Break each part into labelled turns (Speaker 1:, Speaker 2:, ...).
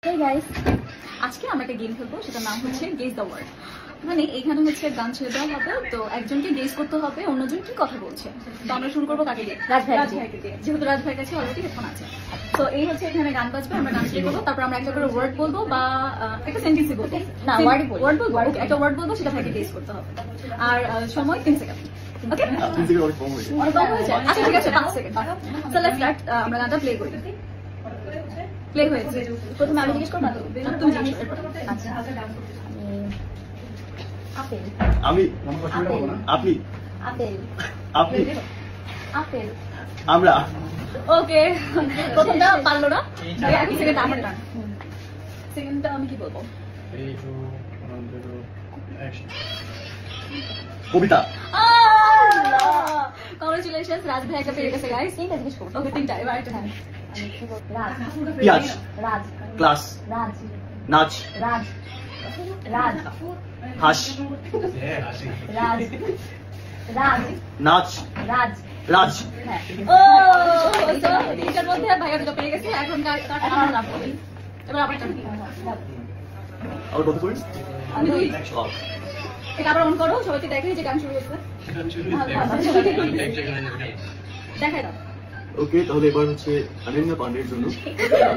Speaker 1: Hey guys, আজকে আমরা একটা গেম খেলবো, সেটার নাম হচ্ছে গেস দ্য ওয়ার্ড। মানে এখানে হচ্ছে গান ছেড়ে দেওয়া হবে, তো একজনকে গেস করতে হবে অন্যজন কি কথা বলছে। তো আমরা শুরু করবো কাকে দিয়ে? রাজ ভাইকে দিয়ে, যেহেতু রাজ ভাইয়ের কাছে অলরেডি হেডফোন আছে। তো এই হচ্ছে এখানে গান বাজবে, আমরা গান প্লে করবো, তারপর আমরা একটা করে ওয়ার্ড বলবো বা একটা সেন্টেন্সই বলবো। না, ওয়ার্ড বলবো, একটা ওয়ার্ড বলবো, সেটা ভাইকে গেস করতে হবে। আর সময় 3 সেকেন্ড। ওকে, অনেক কম হয়েছে। আচ্ছা ঠিক আছে, 5 সেকেন্ড। So let's start. আমরা গানটা প্লে করি। প্লে হয়েছে। প্রথমে আমি জিজ্ঞেস করবো, তুমি জিজ্ঞেস করবে। আচ্ছা, আপেল।
Speaker 2: আমি আপনি
Speaker 1: আপেল
Speaker 2: আপনি
Speaker 1: আপেল
Speaker 2: আমরা।
Speaker 1: ওকে, প্রথমটা পারলো না, এখন সেকেন্ড আমার টান। সেকেন্ডটা আমি কি বলবো?
Speaker 2: কবিতা।
Speaker 1: কংগ্রেচুলেশনস, রাজ ভাই একটা পেয়ে গেছে গাইস। তিনটা জিজ্ঞেস করবো। ওকে, তিনটা। এবার একটা টান। আমি কি বলবো? রাজ।
Speaker 2: পিয়াজ।
Speaker 1: রাজ।
Speaker 2: ক্লাস।
Speaker 1: রাজ।
Speaker 2: নাচ।
Speaker 1: রাজ। রাজ।
Speaker 2: হাস।
Speaker 1: রাজ। রাজ।
Speaker 2: নাচ।
Speaker 1: রাজ।
Speaker 2: রাজ।
Speaker 1: ও তো তিনটার মধ্যে ভাইয়া দুটো পেয়ে গেছে। এখন আমার নাম বলি। এবার আবার টান।
Speaker 2: আর কত পয়েন্ট?
Speaker 1: আমি দুই। এটা আবার অন করো, সবাইকে দেখাই যে গান শুরু হয়েছে। দেখাই দাও।
Speaker 2: ওকে, তাহলে এবার হচ্ছে অনন্যা পান্ডের জন্য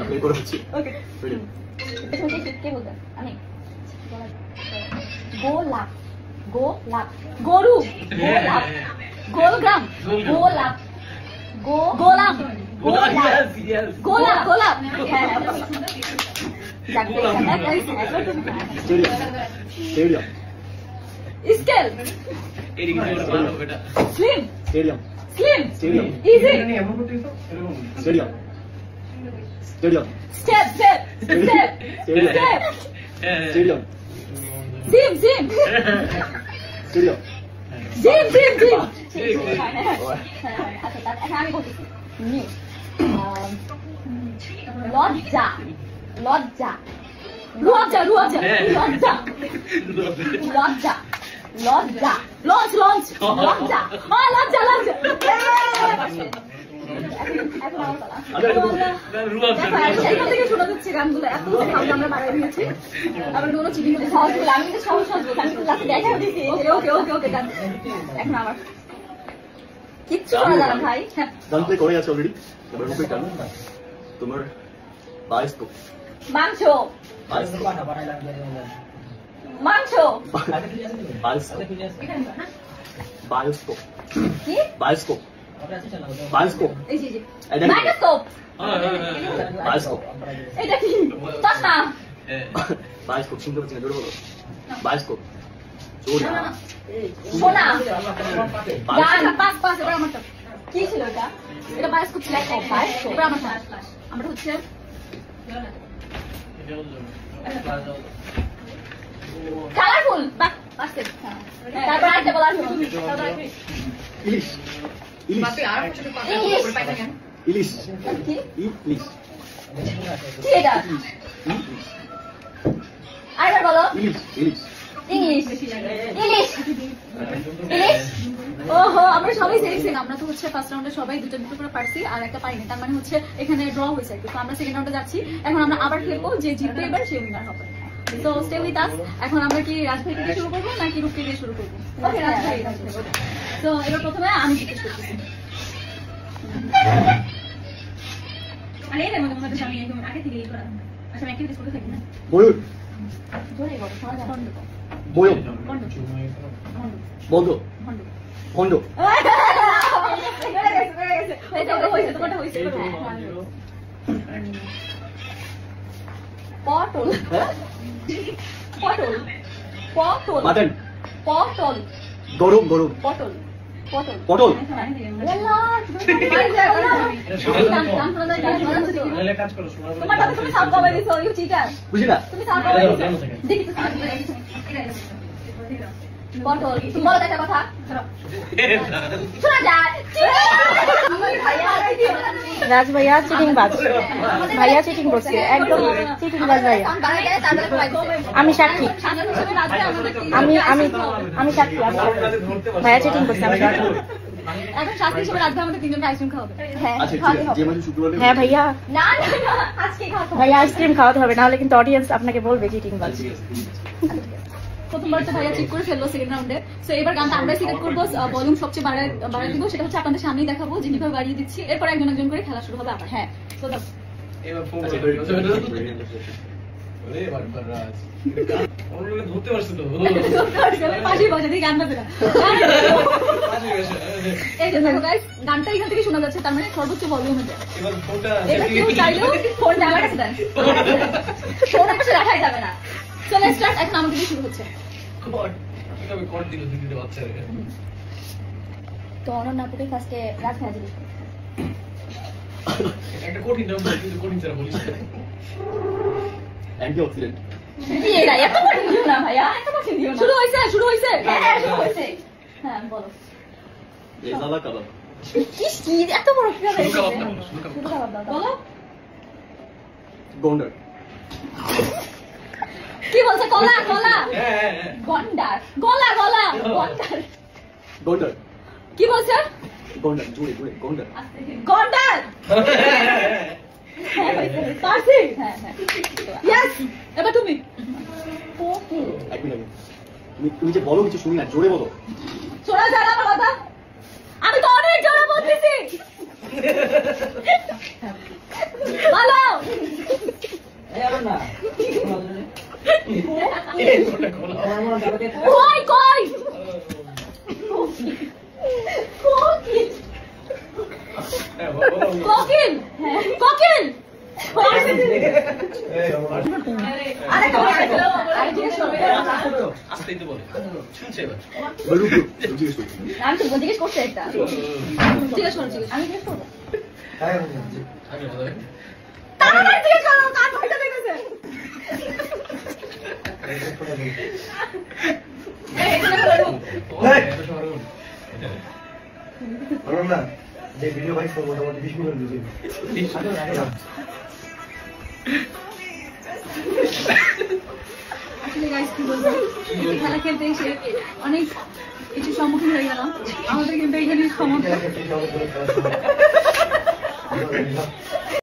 Speaker 2: প্লে করা হচ্ছে।
Speaker 1: ওকে,
Speaker 2: রেডি?
Speaker 1: কে বলতে? আমি গোলাপ। গোলাপ। গরু। গোলাপ। গোলগ্রাম। গোলাপ। গোলাপ। গোলাপ। গোলাপ। গোলাপ।
Speaker 2: Stadium. Stadium.
Speaker 1: Scale. Slim.
Speaker 2: Stadium.
Speaker 1: Slim.
Speaker 2: Stadium.
Speaker 1: Easy.
Speaker 2: Stadium. Stadium.
Speaker 1: Step. Step. Step. Step.
Speaker 2: Stadium.
Speaker 1: Gym. Gym.
Speaker 2: Stadium.
Speaker 1: Gym. Gym. Gym. আচ্ছা, এখন আমি বলতেছি। লজ্জা। লজ্জা। লজ্জা। লজ্জা। লজ্জা। লজ্জা। লজ্জা। লঞ্চ। লঞ্চ। লজ্জা। লজ্জা। লজ্জা। এখন আমার পালা। এখান থেকে শোনা যাচ্ছে গানগুলো, এত আমরা বাড়াই দিয়েছি। আমরা কোনো চিঠি করতে সহজ বলে, আমি কিন্তু সহজ সহজ বলছি, আমি কিন্তু লাস্টে দেখা দিয়েছি। ওকে ওকে ওকে, গান এখন আমার কিচ্ছু শোনা যায় না ভাই।
Speaker 2: গান প্লে করে আছে অলরেডি। এবার মুখে টান। তোমার বায়োস্কোপ।
Speaker 1: মাংস।
Speaker 2: বায়োস্কোপ।
Speaker 1: মাংস।
Speaker 2: বায়োস্কোপ। বায়োস্কোপ।
Speaker 1: কি?
Speaker 2: বায়োস্কোপ। বায়োস্কোপ।
Speaker 1: এই জি জি, মাইক্রোস্কোপ।
Speaker 2: বায়োস্কোপ।
Speaker 1: এটা কি? চশমা।
Speaker 2: বায়োস্কোপ শুনতে পাচ্ছি না, জোরে বলো। বায়োস্কোপ। জোরে।
Speaker 1: সোনা। গান। Pass pass. এবার আমারটা কি ছিল? এটা এটা বায়োস্কোপ ছিল। বায়োস্কোপ। এবার আমারটা আমরা হচ্ছে কালারফুল। বাহ, পারছে। তারপর আরেকটা বলা আছে।
Speaker 2: ইলিশ। ইলিশ।
Speaker 1: ইংলিশ।
Speaker 2: ইলিশ।
Speaker 1: কি?
Speaker 2: ইলিশ।
Speaker 1: কি এটা? আরেকবার বলো।
Speaker 2: ইলিশ। ইলিশ।
Speaker 1: ইংলিশ। ইলিশ। ইলিশ। ওহো, আমরা সবাই সেম। আমরা তো হচ্ছে ফার্স্ট রাউন্ডে সবাই দুটো দুটো করে পারছি, আর একটা পাইনি। তার মানে হচ্ছে এখানে ড্র হয়েছে একটু। তো আমরা সেকেন্ড রাউন্ডে যাচ্ছি। এখন আমরা আবার খেলবো, যে জিতবে এবার সে উইনার হবে। তো স্টে উইথ আস। এখন আমরা কি রাজ ভাই থেকে শুরু করবো নাকি রূপকে দিয়ে শুরু করবো? ওকে, রাজ ভাই। তো এবার প্রথমে আমি জিজ্ঞেস করতেছি। মানে এর মধ্যে মনে হচ্ছে আমি একদম আগে থেকে এই করা। আচ্ছা, আমি অ্যাক্টিভিটিস করতে থাকি না।
Speaker 2: বয়ুর।
Speaker 1: জোরে বলো, শোনা যায় না।
Speaker 2: বয়ম।
Speaker 1: কন্ড।
Speaker 2: বন্ধ।
Speaker 1: কন্ড।
Speaker 2: খন্ড।
Speaker 1: পটল। পটল। পটল।
Speaker 2: মাটন।
Speaker 1: পটল।
Speaker 2: গরম। গরম।
Speaker 1: পটল। পটল।
Speaker 2: পটল। বুঝি না।
Speaker 1: পটল। বলো একটা কথা। শোনা যায়।
Speaker 3: রাজ ভাইয়া চিটিং বাজ। ভাইয়া চিটিং করছে, একদম চিটিং বাজ ভাইয়া। আমি সাক্ষী। আমি আমি আমি সাক্ষী। ভাইয়া চিটিং করছে, আমি সাক্ষী।
Speaker 1: এখন শাস্তি হিসেবে রাত ভাই আমাদের তিনজনকে আইসক্রিম খাওয়াবে।
Speaker 3: হ্যাঁ
Speaker 2: আচ্ছা ঠিক আছে, যে মাঝে শুক্রবারে
Speaker 3: হ্যাঁ ভাইয়া,
Speaker 1: না না না, আজকে খাওয়াতে হবে।
Speaker 3: ভাইয়া আইসক্রিম খাওয়াতে হবে, নাহলে কিন্তু অডিয়েন্স আপনাকে বলবে চিটিং বাজ।
Speaker 2: ঠিক আছে।
Speaker 1: প্রথমবার তো ভাইয়া চেক করে ফেললো সেকেন্ড রাউন্ডে। সো এবার গানটা আমরা সিলেক্ট করবো, ভলিউম সবচেয়ে বাড়ায় দিব, সেটা হচ্ছে আপনাদের সামনেই দেখাবো যে কিভাবে বাড়িয়ে দিচ্ছি। এরপর একজন একজন করে খেলা শুরু হবে আবার। হ্যাঁ তো দাও।
Speaker 4: এবার ফোন
Speaker 2: আচ্ছা,
Speaker 4: ধরতে পারছো তো
Speaker 1: পাশে বসে দিয়ে গান বাজে না। এই যে দেখো গাইস, গানটা এখান থেকে শোনা যাচ্ছে, তার মানে সর্বোচ্চ ভলিউমে যায়।
Speaker 4: এবার ফোনটা
Speaker 1: এটা কেউ চাইলেও ফোন আমার কাছে দেন, ফোন আমার কাছে রাখাই যাবে না। চলে স্টার্ট, এখন আমাদের দিয়ে শুরু হচ্ছে।
Speaker 4: কট দিল দুটো বাচ্চা
Speaker 3: তো অনন্যাপুকে ফার্স্টে রাত ভাজি দিচ্ছে।
Speaker 4: একটা কঠিন নাম কিন্তু কঠিন ছাড়া বলিস
Speaker 2: অ্যান্টিঅক্সিডেন্ট।
Speaker 1: এত কঠিন দিও না ভাইয়া, এত কঠিন দিও না। শুরু হয়েছে, শুরু হয়েছে। হ্যাঁ শুরু হয়েছে। হ্যাঁ বলো।
Speaker 2: রেজালা কাবাব।
Speaker 3: কি এত বড় কিভাবে
Speaker 4: শুরু কাবাব না,
Speaker 3: এসেছে?
Speaker 4: শুরু কাবাব।
Speaker 3: শুরু কাবাব দাও।
Speaker 1: বলো
Speaker 2: গন্ডার।
Speaker 1: কি বলছে? কলা কলা
Speaker 4: হ্যাঁ হ্যাঁ হ্যাঁ
Speaker 1: গন্ডার, গলা গলা গন্ডার।
Speaker 2: গন্ডার।
Speaker 1: কি বলছে?
Speaker 2: গন্ডার, জোরে জোরে গন্ডার।
Speaker 1: গন্ডার। পারছি। হ্যাঁ হ্যাঁ ইয়েস। এবার তুমি।
Speaker 2: এক মিনিট, তুমি যে বলো কিছু শুনি না, জোরে বলো।
Speaker 1: শোনা যায় না আমার কথা? আমি তো অনেক জোরে বলতেছি। বলো। কই কই কোকিল কোকিল কোকিল। আরে আরে জিজ্ঞেস করো।
Speaker 4: আস্তেই তো বলে শুনছে এবার
Speaker 2: এবার রুকো, জিজ্ঞেস করছি।
Speaker 1: আমি তো জিজ্ঞেস করছি একটা। জিজ্ঞেস করো, জিজ্ঞেস। আমি জিজ্ঞেস করবো।
Speaker 4: আমি বলে
Speaker 1: তাড়াতাড়ি জিজ্ঞেস করো, কার ভয়টা দেখেছে? এই এটা করো।
Speaker 5: না যে ভিডিও ভাইস করবো মোটামুটি 20 মিনিট দিবি
Speaker 1: আসলে গাইস কি বলবো, এই খেলা খেলতে এসে অনেক কিছু সম্মুখীন হয়ে গেলাম। আমাদের কিন্তু এখানে সমস্যা।